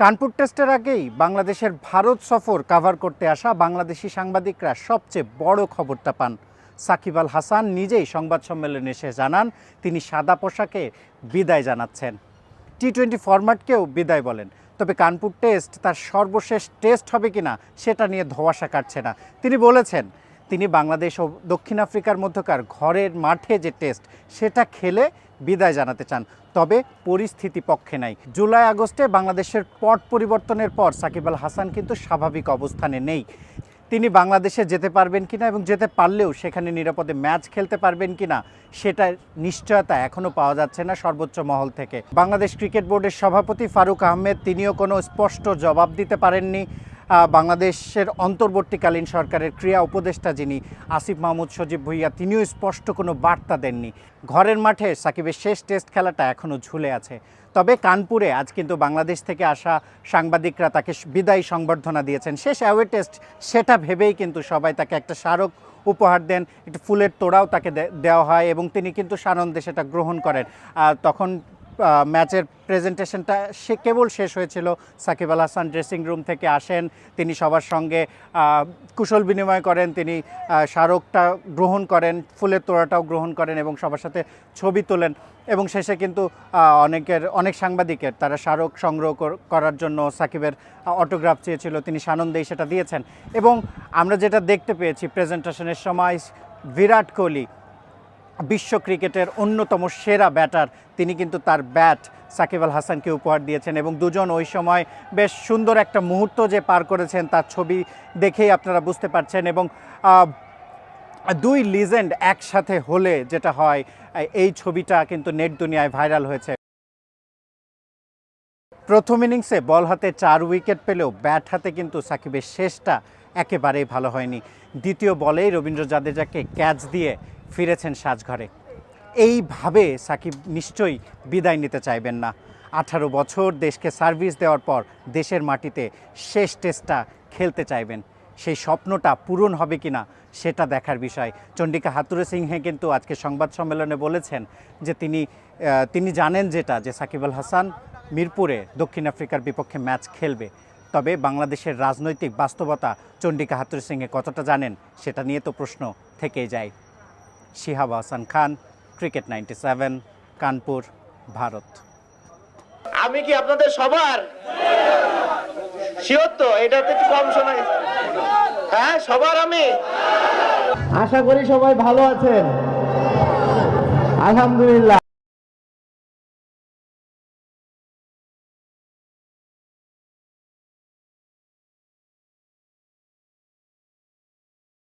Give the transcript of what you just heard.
কানপুর টেস্টের আগেই বাংলাদেশের ভারত সফর কভার করতে আসা বাংলাদেশি সাংবাদিকরা সবচেয়ে বড় খবরটা পান। সাকিব আল হাসান নিজেই সংবাদ সম্মেলনে এসে জানান তিনি সাদা পোশাকে বিদায় জানাচ্ছেন। টি-20 ফরম্যাটকেও বিদায় বলেন। তবে কানপুর টেস্ট তার সর্বশেষ টেস্ট হবে কিনা সেটা নিয়ে ধোঁয়াশা কাটছে না। তিনি বলেছেন তিনি বাংলাদেশ ও দক্ষিণ আফ্রিকার মধ্যকার ঘরের মাঠে যে টেস্ট সেটা খেলে বিদায় জানাতে চান, তবে পরিস্থিতি পক্ষে নাই। জুলাই আগস্টে বাংলাদেশের পট পরিবর্তনের পর সাকিব আল হাসান কিন্তু স্বাভাবিক অবস্থানে নেই। তিনি বাংলাদেশে যেতে পারবেন কিনা এবং যেতে পারলেও সেখানে নিরাপদে ম্যাচ খেলতে পারবেন কিনা সেটার নিশ্চয়তা এখনও পাওয়া যাচ্ছে না সর্বোচ্চ মহল থেকে। বাংলাদেশ ক্রিকেট বোর্ডের সভাপতি ফারুক আহমেদ তিনিও কোনো স্পষ্ট জবাব দিতে পারেননি। বাংলাদেশের অন্তর্বর্তীকালীন সরকারের ক্রীড়া উপদেষ্টা যিনি আসিফ মাহমুদ সজীব ভুঁইয়া তিনিও স্পষ্ট কোনো বার্তা দেননি। ঘরের মাঠে সাকিবের শেষ টেস্ট খেলাটা এখনও ঝুলে আছে। তবে কানপুরে আজ কিন্তু বাংলাদেশ থেকে আসা সাংবাদিকরা তাকে বিদায়ী সংবর্ধনা দিয়েছেন। শেষ অ্যাওয়ে টেস্ট সেটা ভেবেই কিন্তু সবাই তাকে একটা স্মারক উপহার দেন, একটু ফুলের তোড়াও তাকে দেওয়া হয় এবং তিনি কিন্তু সানন্দে সেটা গ্রহণ করেন। তখন ম্যাচের প্রেজেন্টেশনটা কেবল শেষ হয়েছিল। সাকিব আল হাসান ড্রেসিং রুম থেকে আসেন, তিনি সবার সঙ্গে কুশল বিনিময় করেন, তিনি স্মারকটা গ্রহণ করেন, ফুলের তোড়াটাও গ্রহণ করেন এবং সবার সাথে ছবি তোলেন এবং শেষে কিন্তু অনেক সাংবাদিকের তারা স্মারক সংগ্রহ করার জন্য সাকিবের অটোগ্রাফ চেয়েছিল, তিনি সানন্দেই সেটা দিয়েছেন। এবং আমরা যেটা দেখতে পেয়েছি প্রেজেন্টেশনের সময়, বিরাট কোহলি বিশ্ব ক্রিকেটের অন্যতম সেরা ব্যাটার, তিনি কিন্তু তার ব্যাট সাকিব আল হাসানকে উপহার দিয়েছেন এবং দুজন ওই সময় বেশ সুন্দর একটা মুহূর্ত যে পার করেছেন তার ছবি দেখেই আপনারা বুঝতে পারছেন। এবং দুই লিজেন্ড একসাথে হলে যেটা হয়, এই ছবিটা কিন্তু নেট দুনিয়ায় ভাইরাল হয়েছে। প্রথম ইনিংসে বল হাতে 4 উইকেট পেলেও ব্যাট হাতে কিন্তু সাকিবের শেষটা একেবারেই ভালো হয়নি। দ্বিতীয় বলেই রবীন্দ্র জাদেজাকে ক্যাচ দিয়ে ফিরেছেন সাজঘরে। এইভাবে সাকিব নিশ্চয়ই বিদায় নিতে চাইবেন না। 18 বছর দেশকে সার্ভিস দেওয়ার পর দেশের মাটিতে শেষ টেস্টটা খেলতে চাইবেন। সেই স্বপ্নটা পূরণ হবে কিনা সেটা দেখার বিষয়। চন্ডিকা হাথুরু সিংহে কিন্তু আজকে সংবাদ সম্মেলনে বলেছেন যে তিনি জানেন যে সাকিব আল হাসান মিরপুরে দক্ষিণ আফ্রিকার বিপক্ষে ম্যাচ খেলবে। তবে বাংলাদেশের রাজনৈতিক বাস্তবতা চন্ডিকা হাথুরু সিংহে কতটা জানেন সেটা নিয়ে তো প্রশ্ন থেকেই যায়। শিহাব হাসান খান, ক্রিকেট 97, কানপুর, ভারত। আমি কি আপনাদের সবার শিওর তো? এটাতে একটু কম শোনায়। হ্যাঁ, সবার আমি আশা করি সবাই ভালো আছেন, আলহামদুলিল্লাহ।